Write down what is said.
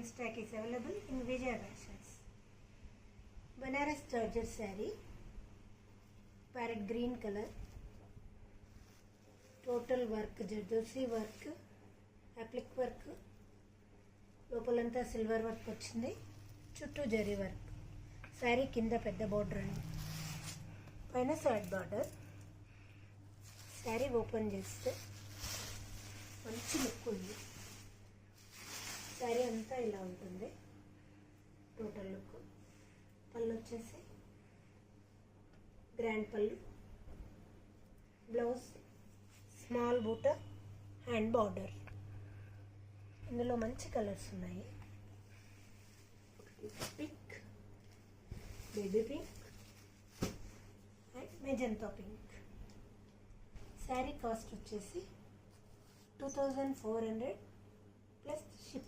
in stock is available in Vijay Fashions. Banaras Georgette saree, parrot green color, total work, jardosi work, applique work, లోపలంతా silver work వచ్చింది, చుట్టూ zari work. Sari కింద పెద్ద border అండి, పైన side border. Sari open చేస్తే మంచి లుక్ ఉంది. శారీ అంతా ఇలా ఉంటుంది టోటల్ లుక్. పళ్ళు వచ్చేసి గ్రాండ్ పళ్ళు, బ్లౌజ్ స్మాల్ బూట, హ్యాండ్ బార్డర్. ఇందులో మంచి కలర్స్ ఉన్నాయి, pink, baby pink and magenta pink. Sari cost వచ్చేసి 2400 ప్లస్ షిప్.